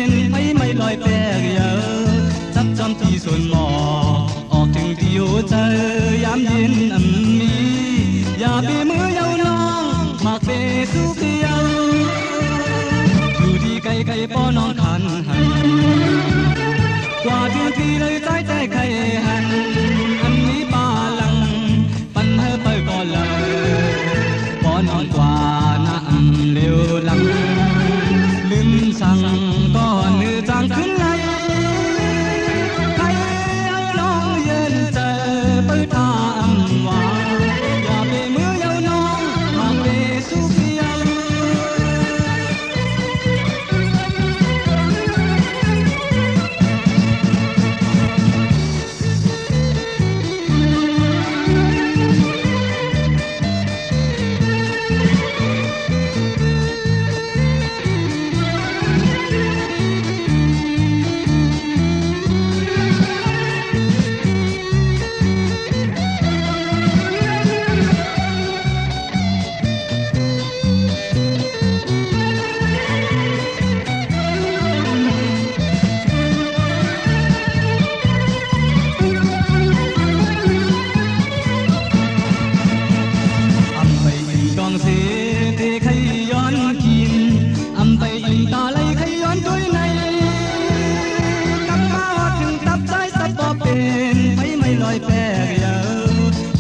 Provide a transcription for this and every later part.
นไปไม่ลอยแปรเยอะจับจำที่ส่วนหมอออกถึงที่หัวใจยามเย็นมีอย่าไปมือเยาน้องมากเปสุขเยาอยู่ดีไกลไกลป้อน้องขันหันกว่าถึงที่เลยใจใจใครหันอันนี้ปาลังปันเฮไปก่อนเลยป้อนอนกว่าน้ำเร็วลังลืมสั่งก่อนเนื้อจางขึ้นไหลใครเอาน้องเย็นเจอไปทำว่าอย่าไปมือเยาน้องมาไปสุขเยา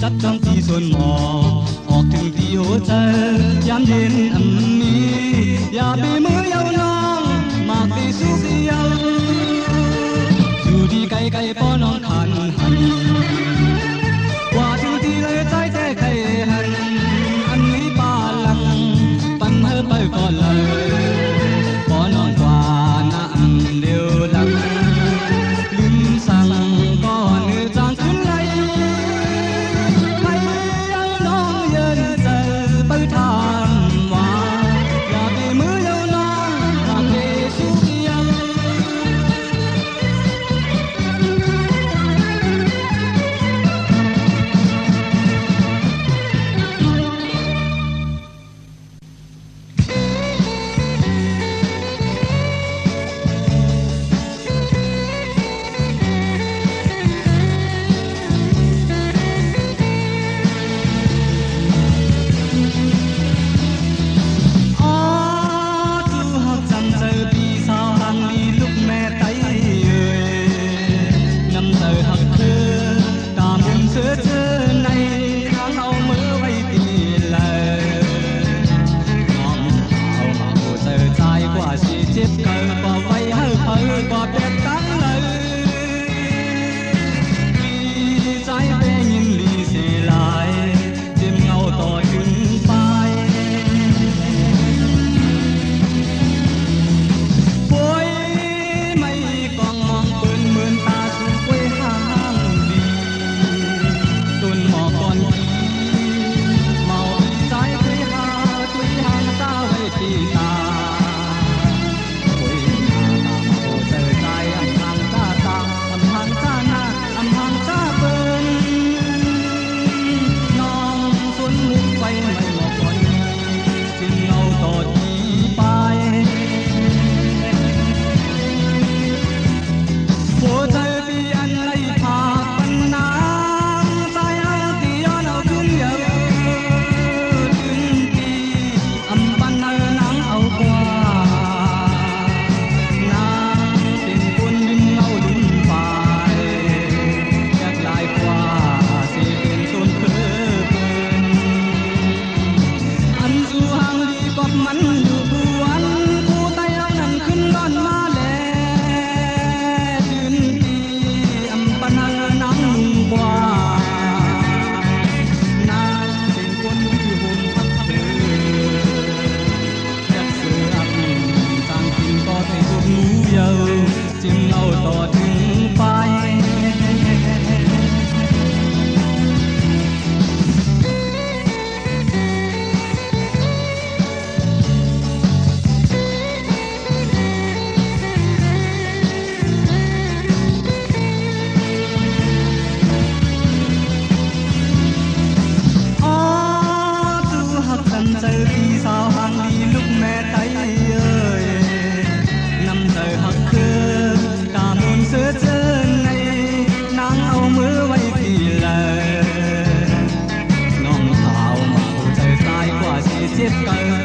จับจ้องที่ส่วนหมอออกถึงที่หัวใจยามเย็นมีอย่าไปมือเยาน้องมากไปสุขเยาอยู่ดีไกลไกลป้อน้องขันหันกว่าถึงที่เลยใจแท้ใครหันอันนี้ปาลังปันเธอไปก่อนเลยป้อน้องกว่าน้ำเดียวลังลืมสั่งก่อนเนื้อจางขึ้นไหล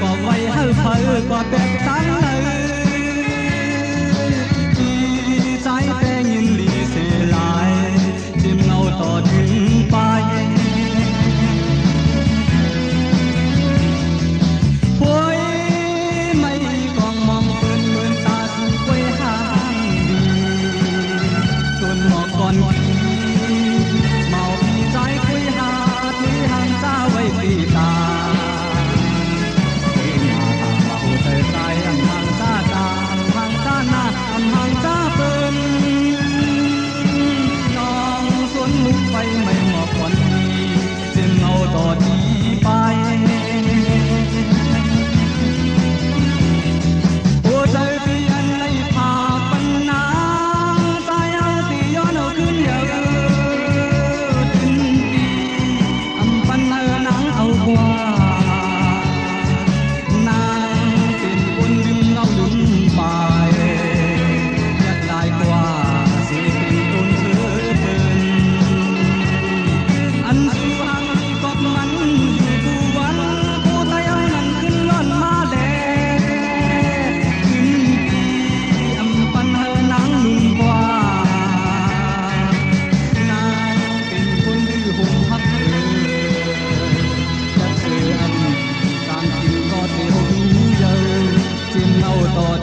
có vay hơi phơi có đẹp sáng nơi đi trái té nhìn đi xe lại chim ngâu tỏ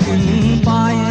ถึงไป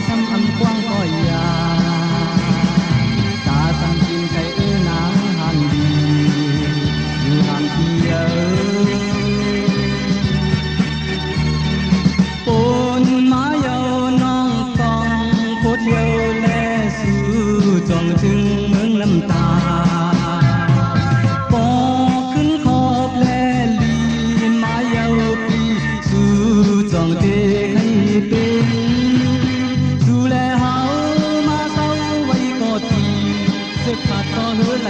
ส ถึงเมืองน้ำตาปอขึ้นขอบแลลีมาเยาปีสู่จองเตให้เป็นสู่แลเฮามาเศร้าไว้ก็ทีสึกขาดก็เหือไหล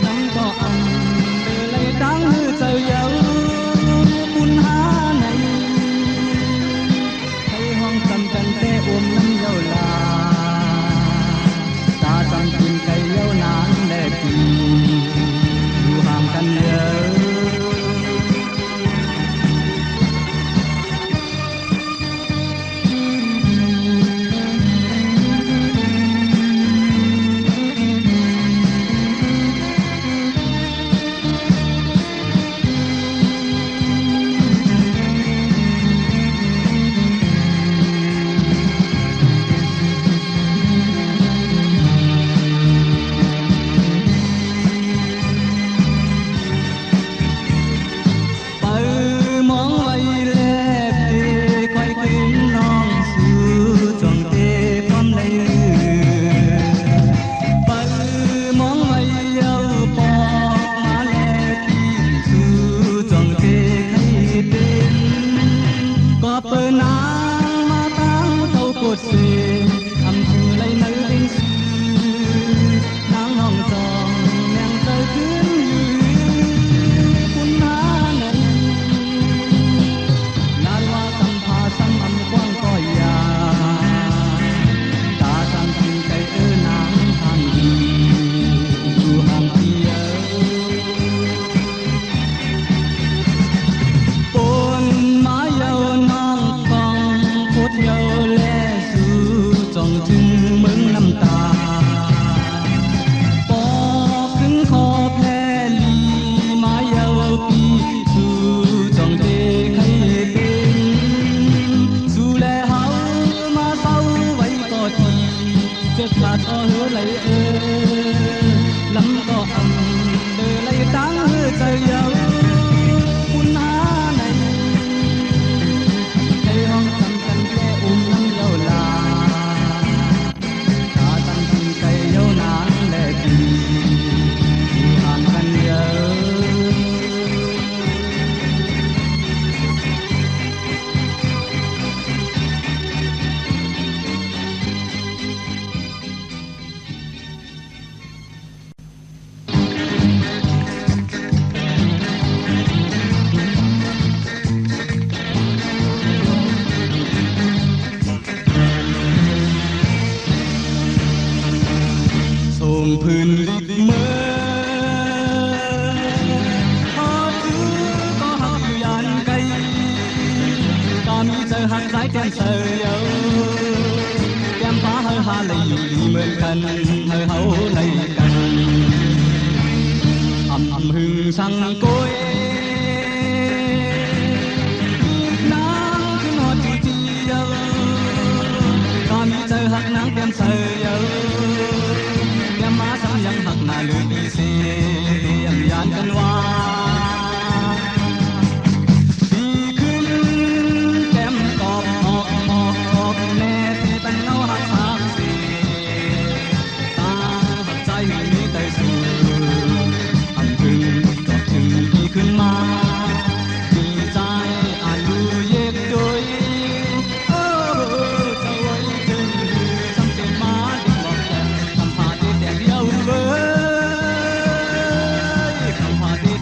น้ำก็อันเดือไหลดังเจอเยาปุณหาในให้ห้องจำกันแต่อมน้ำเยาลาตาจำกินไก่เยานานแลปีอยู่ห่างกันเยอะพื้นดินเมื่อหาคือก็หักอยู่ยันไกลก็มีเจอหักสายแก้มเสือแก้มฟ้าเฮาหาเลยเหมือนกันเฮาเลยกันหึงสังโกยน้ำขึ้นหอดจีเจียวก็มีเจอหักนางแก้มเสือยังหักหน้าลือเสียมยานกันว่าดีขึ้นแก้มกอบออกแน่ที่ตั้งเงาหักสามสีตาหักใจมีแต่สูอันถึงก็ถึงดีขึ้นมาดีใจอายุเย็บโดยจะไว้ถึงทำเต็มมาดีบอกแต่ทำพาที่แต่เดียวคำพาที่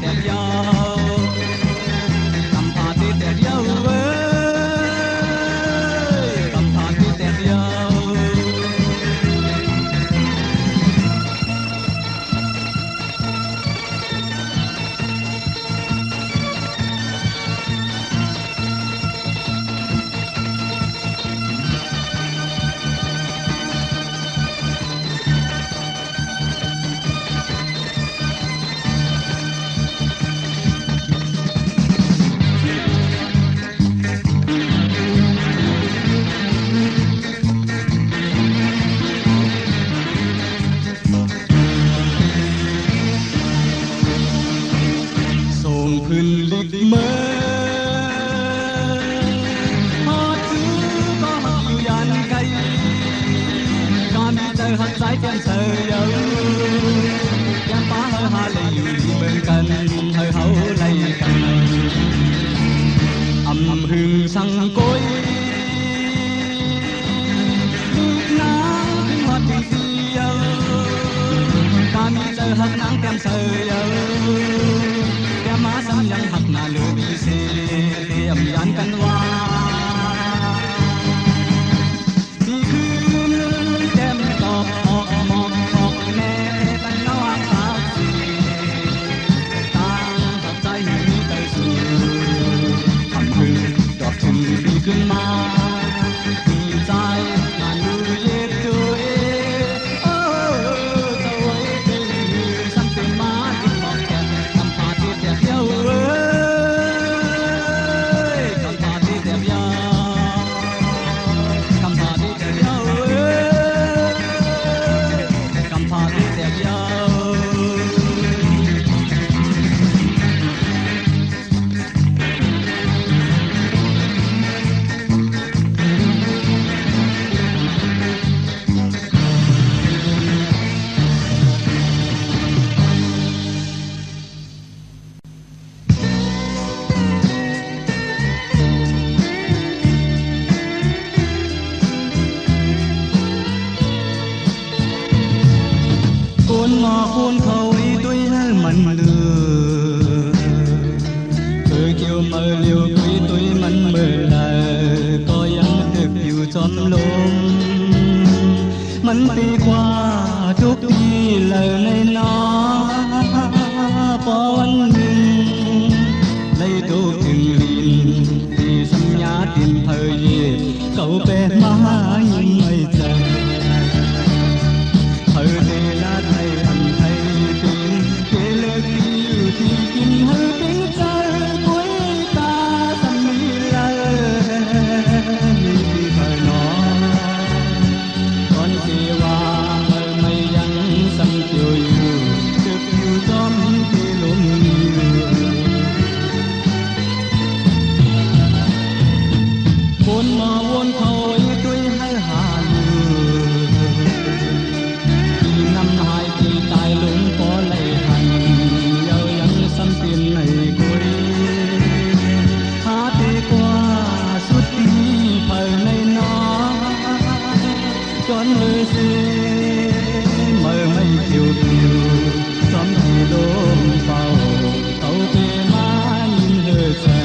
hắt trái trên trời ơi em phá hơi hà lì bên cạnh hơi hậu lầy cành âm hương sang cối nắng hoa tình si ơi ta mi trời hắt nắng kem trời ơi kem má xăm nhăn hắt nà lửa bị xì tiệm dán canh hoaขึ้นมาดีใจงานดูเย็บด้วยจะไว้เป็นสันเป็นมาดินบอกแกทำพาที่แทบเย้าทำพาที่แทบเย้าทำพาที่แทบเย้าทำพาที่แทบเย้าcuốn khẩu tôi hay mình lừa tôi kêu mơ liều tôi mình mơ là có yang được yêu trong lông mình đi qua chút đi lời này nó bỏ anh mình lấy đồ từng liền đi xăm nhá tìm thời về cậu bé má nhìn mây trời thời đây là thầy anh thầy tin kể lệ yêu thì kim hơi tiếng trời cuối ta tâm mi la đi thời nó con chỉ hoa mây yang xăm chiều yêu được yêu trong khi lúm nhiều buồn mà buồn thôi tôi hay hà năm hai kỳ tài lũng có lệ hành yêu yang xăm tiền này cuối hát đi qua suốt đi thời này nó con lời dê mơ mây chiều chiều xóm thì đốm vào tàu về má nhìn hơi trời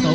thời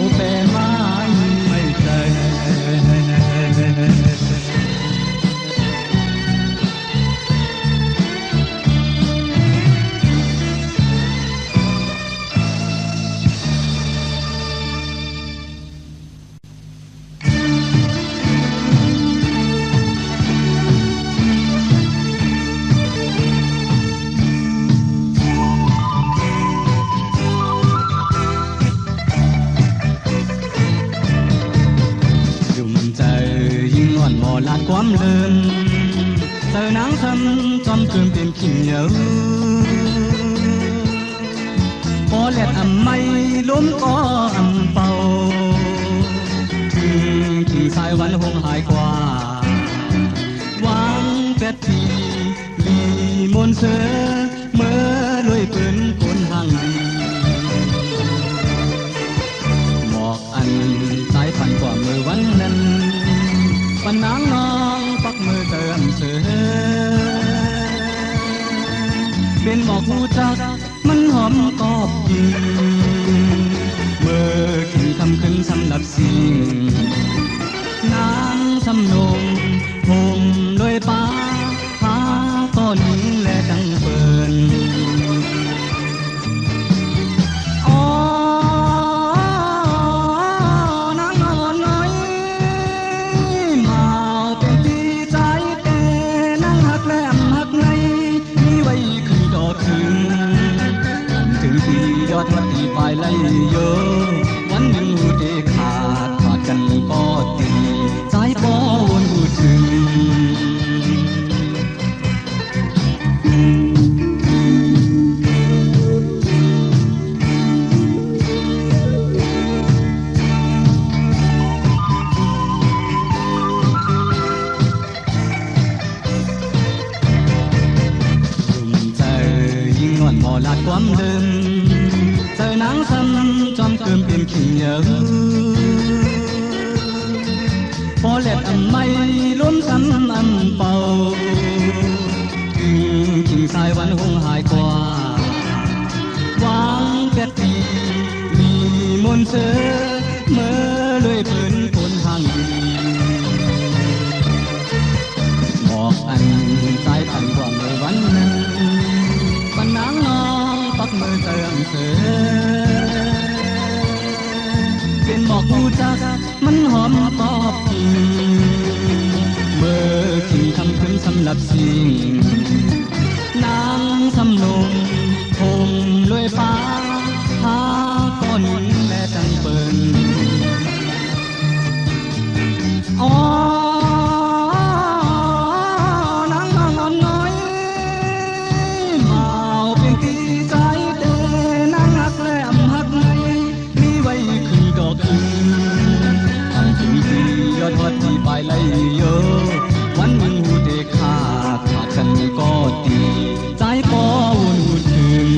ความเลิมเจอนางทำจอมเกินเป็นขิงเหยาพอแหลดอ่ำไม่ล้มก็อ่ำเป่าถึงกิ่งสายวันหงหายกว่าวางเป็ดปีลีมนเสือเมื่อลอยปืนคนห่างดีหมอกอันสายพันกว่ามือวันนั้นปันนางน้องปักมือเติมเสือเป็นหมอกหูจักมันหอมกอบกินเมื่อกินคำขึ้นสำหรับสิ่งนางสำนงผมโดยป้าพาก้อนหินและดังเปินอ๋อนางนอนน้อยมาเป็นที่ใจแต่นางหักแหลมหักในมีไว้คือดอกถึงที่ยอดวัดที่ปลายไล่เยอะวันหนึ่งหูเดขาดกันก็ตีสายปอวนหูถึงใจยิ่งงอนหมอลาดความเดิมเจอนางซ้ำจอมเกินเป็นขิงเหยาพอแหลดอ่ำไม่ล้มซ้ำอ่ำเป่าถึงกิ่งสายวันหงหายกว่าวางเป็ดปีมีมนเสือเมื่อลอยปืนคนห่างดีหมอกอันสายพันกว่าเมื่อวันนั้นปันนางน้องปักมือเติมเสือเป็นหมอกหูจักมันหอมกอบกินเมื่อกินคำขึ้นสำหรับสิ่งนางสำนงคงลอยฟ้าพาก้อนหินและจังเปินอ๋อนางนอนน้อยมาเป็นที่ใจเด่นางหักแหลมหักในมีไว้คือดอกถึงถึงที่ยอดวัดที่ปลายไล่เยอะวันหนึ่งหูเดขาดกันก็ตีใจปอวนหูถึง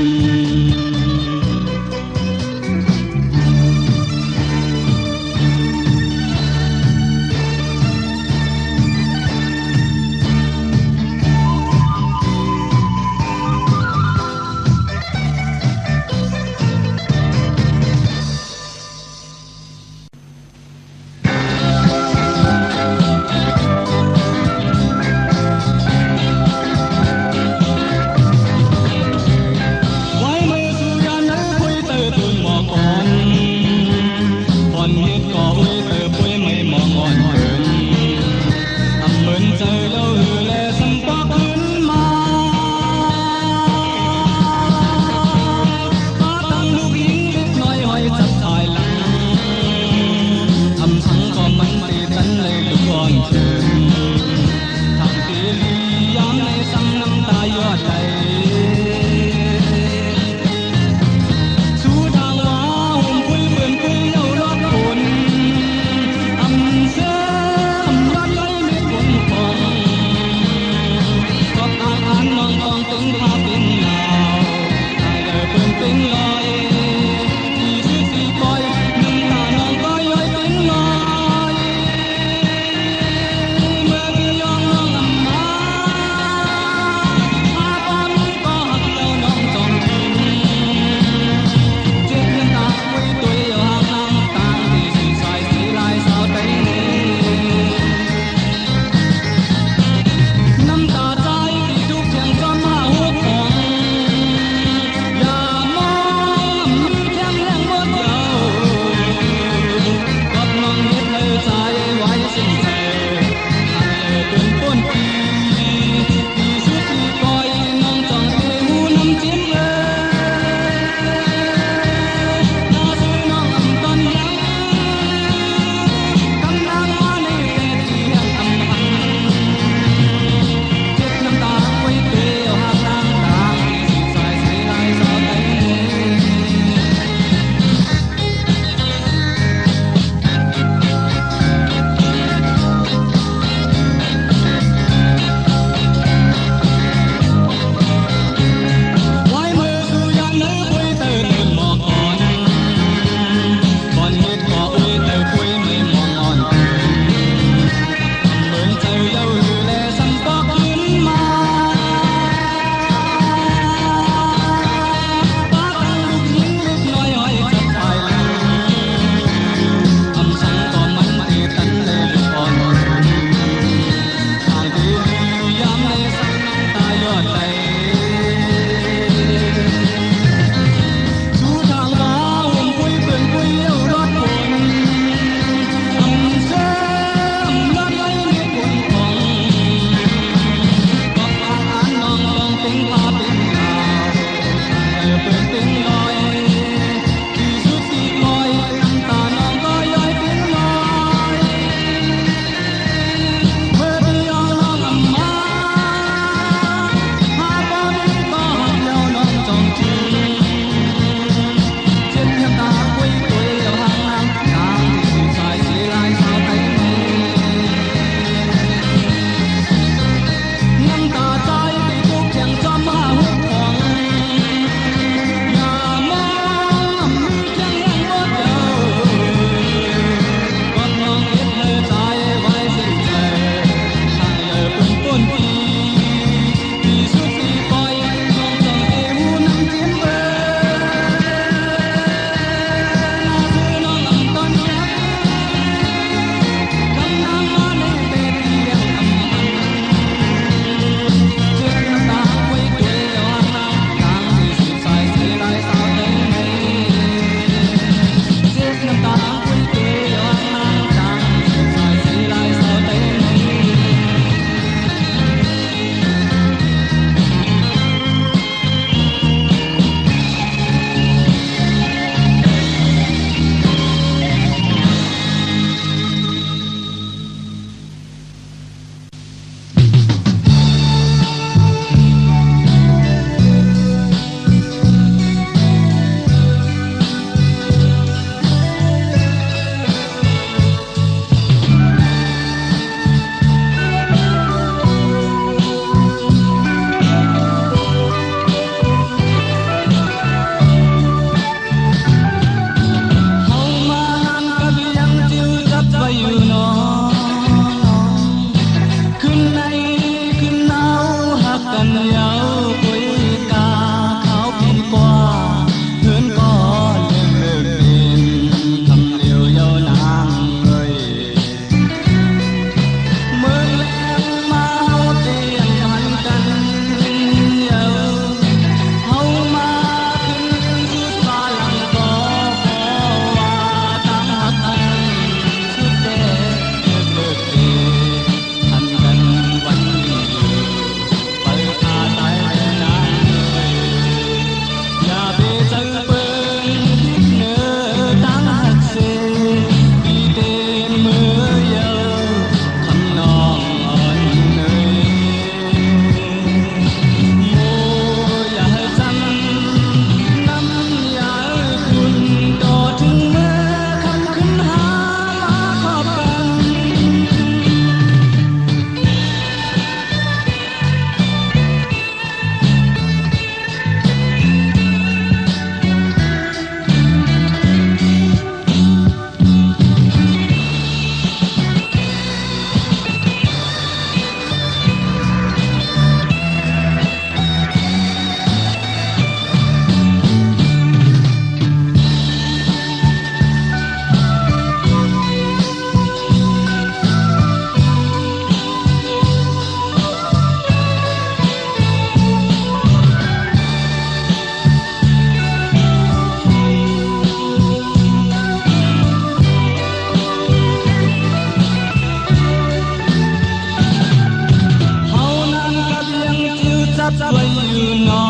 จับไว้อยู่นอ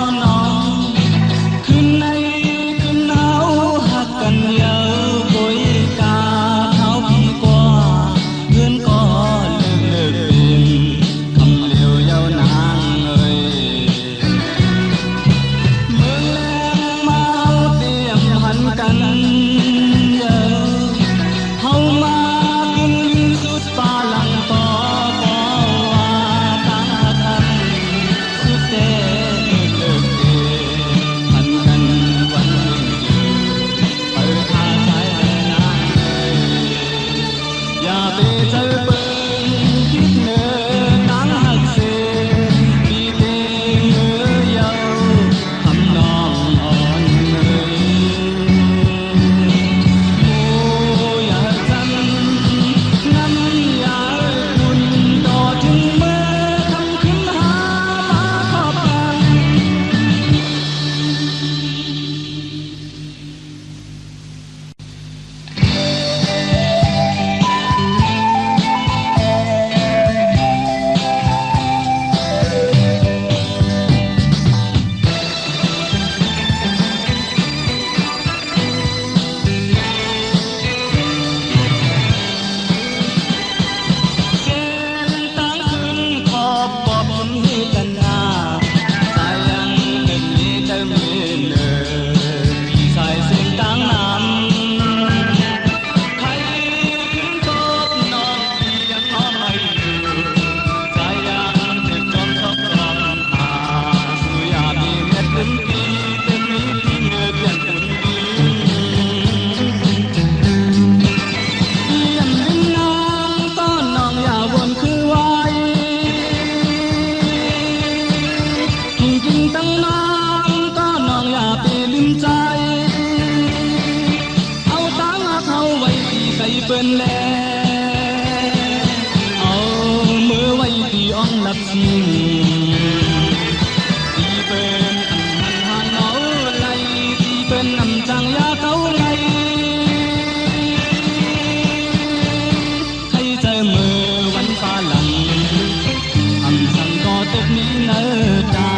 นนอนคืนในคืนหนาวหักกันเยอะปุยกาเท้าพี่กว่าเพื่อนก็เลิกเป็นคำเลี้ยวยาวนางเอ่ยเมื่อแรงมาเอาเตรียมหันกันเยอะเฮามากินสุดป่าหลังต่อก็ว่าตั้งทันสุดเต้เลิกเดหันกันวันหนึ่งเปิดทางสายแม่นางอย่าไปเจอเปิ้นคิดเนื้อตั้งหักเสียปีเตเนื้อเยาทำนองอ่อนเอ่ย โอ้อยากจำน้ำอยากคุณต่อถึงเมื่อคำขึ้นหามาขอบกัน เส้นตั้งขึ้นขอบบอกผมให้กันหน้าสายยังหนึ่งนี้เธอไม่เลิกพี่สายเส้นตั้งนำใครขึ้นตบน้องพี่ยังน้องไม่อยู่สายยังถึงจอมชอบจอมหาสุยามีเม็ดเป็นปีเป็นมีที่เนื้อเปลี่ยนคนดี เยี่ยมดินน้ำต้อนน้องอย่าวนคือไว้กินกินตั้งน้ำต้อนน้องอย่าไปลืมใจเอาตังค์เขาไว้ที่ใส่เปิ้นแลเอามือไว้ที่อ่องนับสิงที่เปิ้นอันหันหางเอาไหลที่เปิ้นนำจังยาเขาไหล ใครเจอมือวันฟ้าหลังคำสั่งก็ตกนี้เนิดกา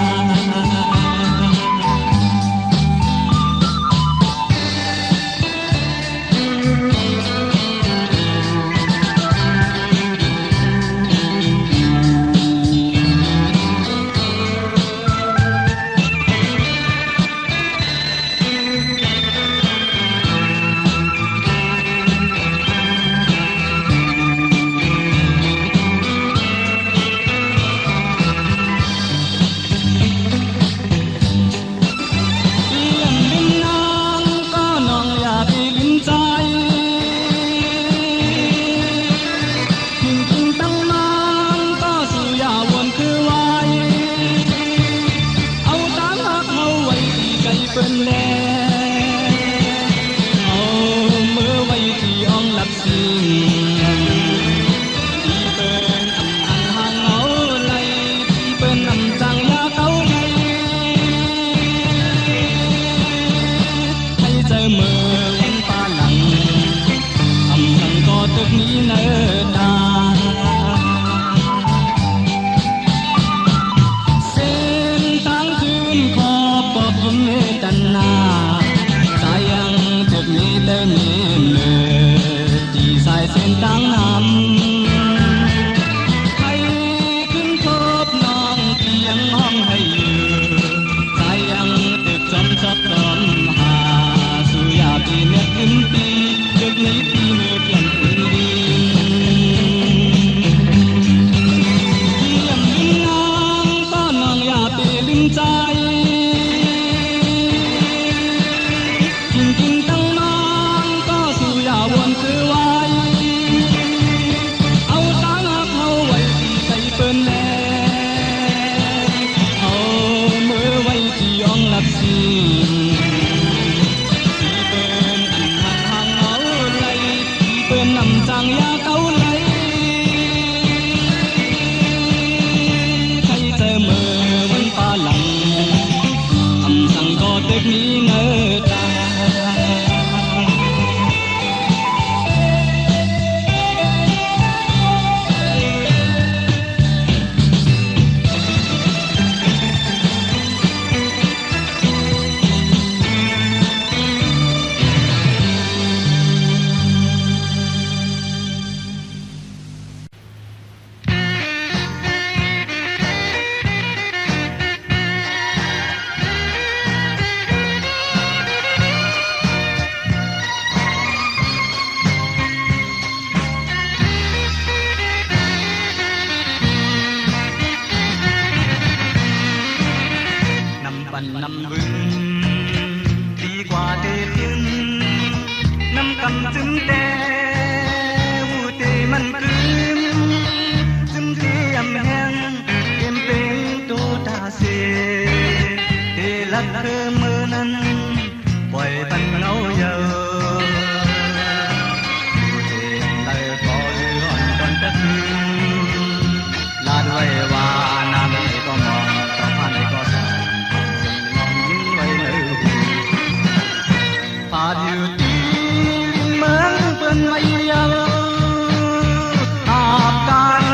คือมือนั้นปล่อยปันเอาเยอะอยู่เจงเลยก็เลื่อนจนจะถึงลาด้วยว่าน้ำไหนก็มองต่อผ่านไหนก็ส่องมองยิ้มไว้เลยพาอยู่ตีเหมือนเปิ้นไว้เยอะอาบกัน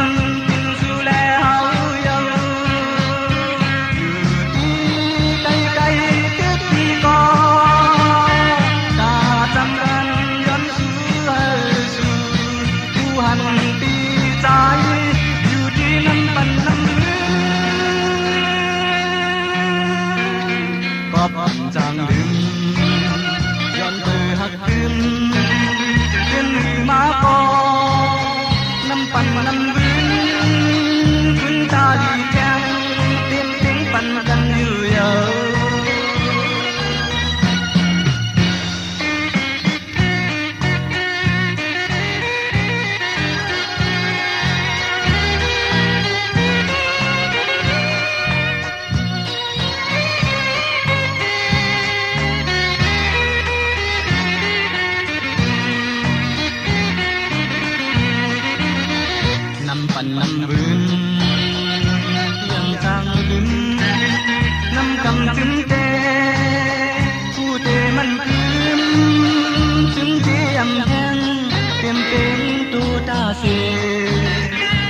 กินสู่แล้วเยอะอยู่ที่ไกลๆคิดที่ก่อนตาจำกันย้อนสู่ผู้หันตีใจอยู่ที่น้ำปันน้ำลือก็ปันจางลืมย้อนเธอหักคืนเป็นมาก่อน้ำปันน้ำบืนคุณตาดีแก่เต็มเต็งปันกันอยู่เยอะน้ำปันน้ำบืนยังจางลืมน้ำกำจึงเตผู้เตมันคืนจึงเจียมแห้งเต็มเป็นตูตาเส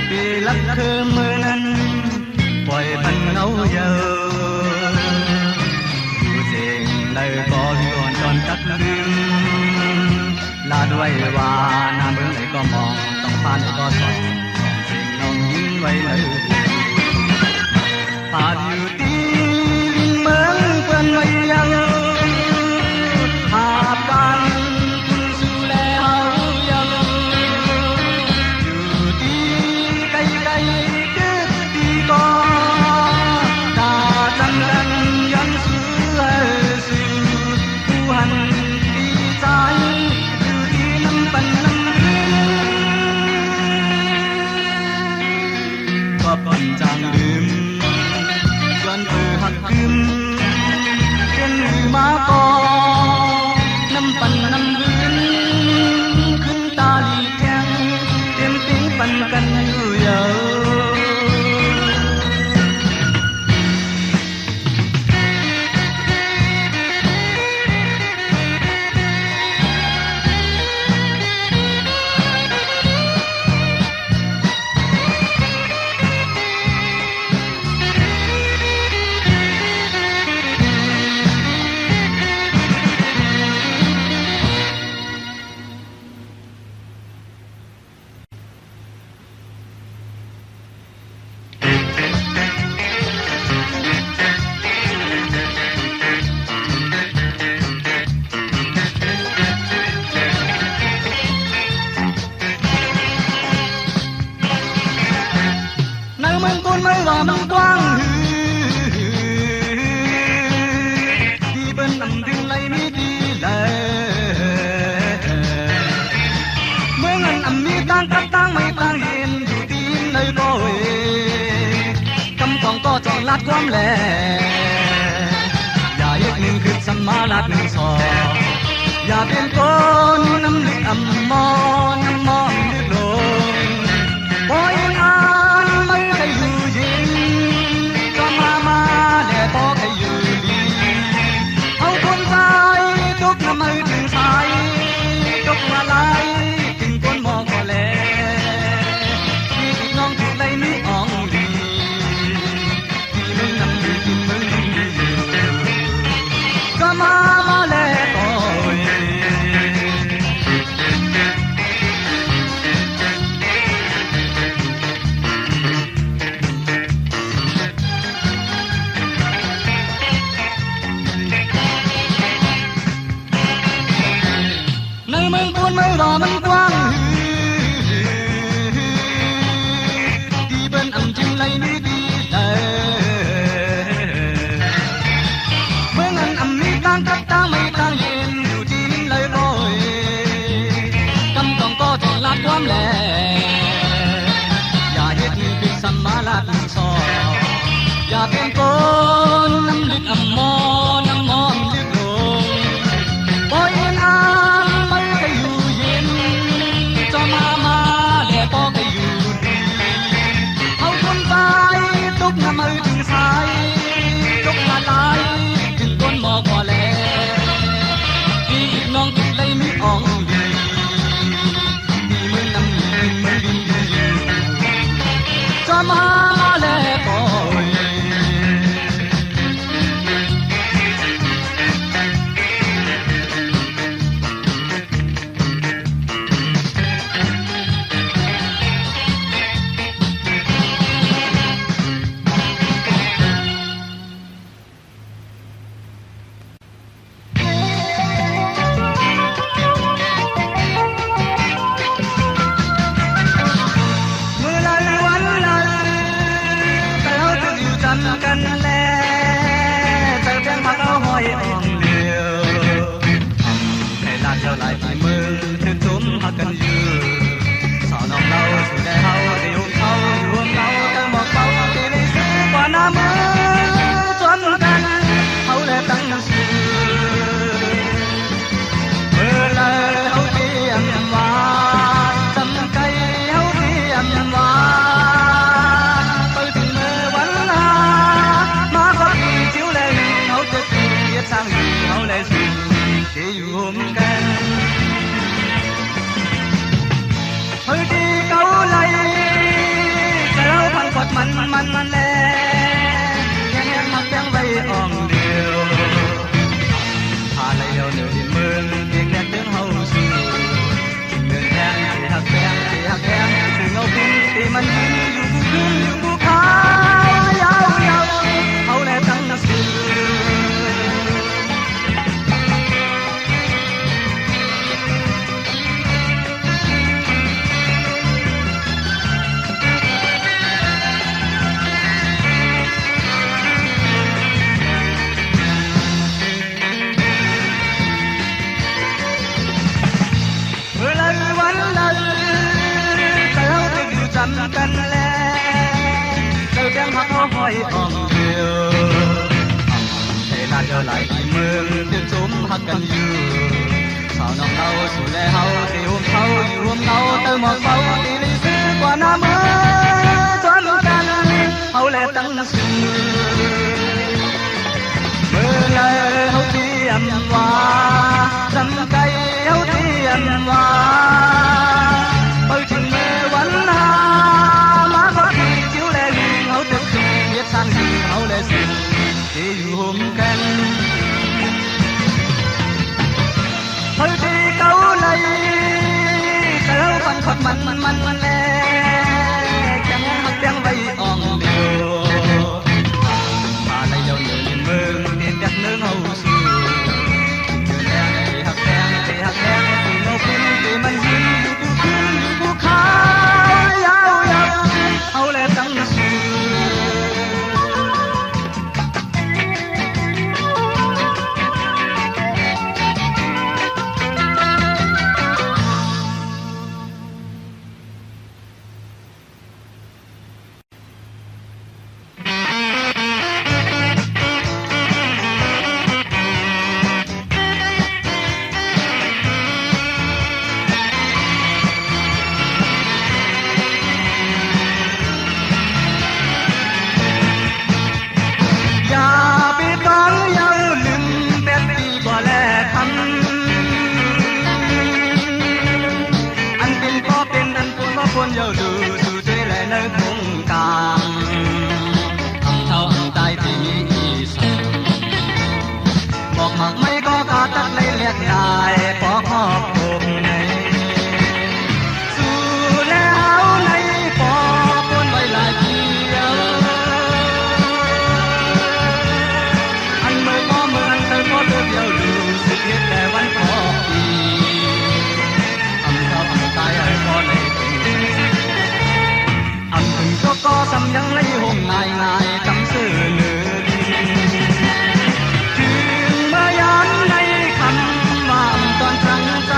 ปีลักคือมือนั้นปล่อยปันเอาเยอะอยู่เจงเลยก็เลื่อนจนจักลืมลาด้วยว่าน้ำเบื้องไหนก็มองต้องผ่านไหนก็ส่องน้องยิ้มไว้เลยพาอยู่ตีเหมือนเพื่อนไว้ยังหาบกันกินสู่แล้วยังอยู่ที่ไกลๆคิดที่ก่อนตาจำกันย้อนสู่ผู้หันดีใจอยู่ที่น้ำปันน้ำลือก็ปันจางลืมย้อนเธอหักคืนเป็นมาก่อน้ำปันน้ำบืนขึ้นตาลีแข็งเต็มติ้งปันกันอยู่เยอะในเมืองต้นไม่ว่ามันกว้างที่เป็นน้ำดึงไหลไม่ดีเลยเมื่อเงินอันมีต่างกับต่างไม่ต่างเห็นอยู่ดีเลยก็เวคำของก็จองลัดความแหลอย่าเย็ดหนึ่งคือสัมมาลัดหนึ่งสออย่าเป็นคนน้ำลึกอ่ำมอน้ำมองลึกลงปล่อยงานไม่ได้อยู่ยิงก็มาและบอกให้อยู่ดีเอาคนใจทุกน้ำมือถึงสายทุกอะไรถึงคนมองก็แลที่น้องถูกไล่นี่อ่องดีที่มึงนำอยู่ที่มึงอยู่ก็มาและต่อยในเมืองต้นไม่รอมันกว้างที่เป็นอันจริงเลยไม่ดีเลยเมื่อเงินอันมีต่างกับต่างไม่ต่างเย็นอยู่ที่นี่เลยโอยกำต้องก็ต้องรักความแหลอย่าเฮ็ดผิดสัมมาลัดสออย่าเป็นคนน้ำลึกอ่ำมอ ถึงสายจกมาลายถึงต้นหมอกว่าแลพี่น้องติดเลยมีอ่องดีมีมือนำมีมือดีจะมาแลก่อยกันแลแต่เพียงพักเอาหอยอ่องเดียวให้ลานเจ้าหลายที่มือถึงทุ่มหักกันอยู่สาวน้องเราสู่ได้เฮาได้ยุ่งเขาอยู่ร่วมเราแต่บอกเขาที่ได้ซื้อกว่าน้ำมือจนกันเขาได้ตั้งชื่อเมื่อไรเขาเตรียมว่าจำไกลเขาเตรียมว่าสร้างอยู่เขาเลยสู่ที่อยู่ร่วมกันเฮ้ยที่เก่าไหลแต่เราพันกดมันแลยังมักยังไว้อ่องเดียวพาเลยเดียวเหนือดินเมืองเด็กแดกเดินเฮาสู่เดินแดงที่หักแดงถึงเอาพินที่มันยืนอยู่กูคืนอยู่กูขายาวเขาแลตั้งสื่อกันแลเจ้าแจ้งพักเขาหอยอ่องเดียวให้ลานเจ้าหลายที่เมืองเดือดสมหักกันอยู่สาวน้องเราสู่แลเฮาที่ห่วงเขาอยู่ร่วมเงาเติมหมอกเบาที่ได้ซื้อกว่าน้ำมือจนกันเขาแลตั้งสื่อเมื่อไรเขาเตรียมว่าจำไกลเขาเตรียมว่าไปถึงเมื่อวันนาสร้างอยู่เขาเลยสู่ที่อยู่ร่วมกันเฮ้ยที่เก่าเลยแต่เราฟังขดมันแลยังมักยังไว้อ่องเดียวมาเลยเจ้าเหนือดินเมืองเด็กเนื้อเฮาสู่เดินแดงที่หักแดงที่เราพินที่มันยืนอยู่กูคืนอยู่กูขายาวเขาเลยตั้งสู่คนเยาดูสู่ใจแลในคงกลางเท่าใต้ที่มีอีสานบอกหากไม่ก็กาตัดเลยเรียกได้พอขอบผมในสู่แล้วในปอคนไว้ลายเดียวอันเมื่อก็เหมือนเธอก็เลือกเยาดูสุดเพียงแต่วันพอปีเท่าใต้ไอ้พอในก็สำยังเลยห่มง่ายจำสื่อเลือถึงเมื่อยามในคำว่าตอนตั้งใจ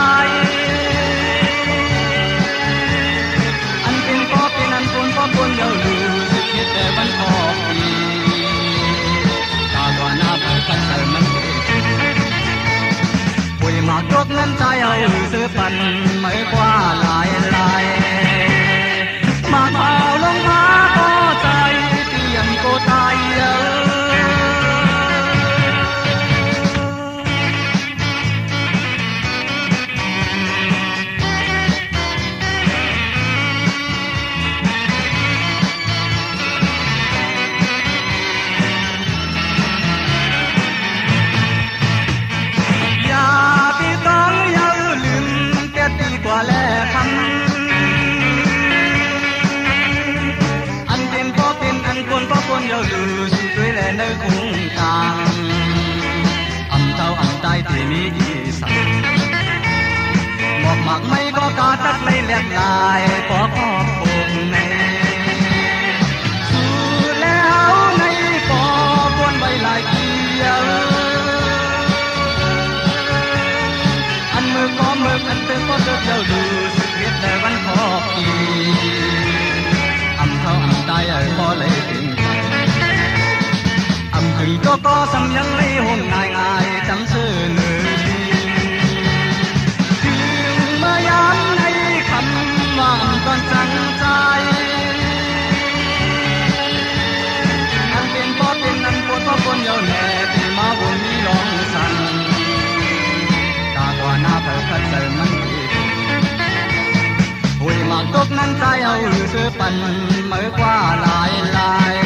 อันเป็นก็เป็นอันปนก็ปนเดียวลือสึกเห็ดแต่วันออกปีตาตัวหน้าไปกันใส่มันป่วยมากยกเงินใจเอาซื้อปันไม่กว่าลายมาเฝ้าลงมาก็ใจเตรียมโกตาย yêu lù si tuổi lẻ nơi khung càng âm thâu âm tai thì mi sẵn một mặt mây có cả tất lấy lẹt lại có buồn này dù lẽ áo này có buồn bay lại kia anh mơ có mơ anh tư có được yêu lù sự biết đời vẫn khó kỳ âm thâu âm tai ở có lấy tình âm khừng có xăm nhắn lấy hôn ngài ngài chấm sư nữ thương mơ yán hay khăm vàng còn trắng trai ăn tiền có con nhiều nè thì má buồn mi lòng săn ta qua na phải khất giờ mất hồi mà tốt nắng trái âu sư phần mới qua lại lại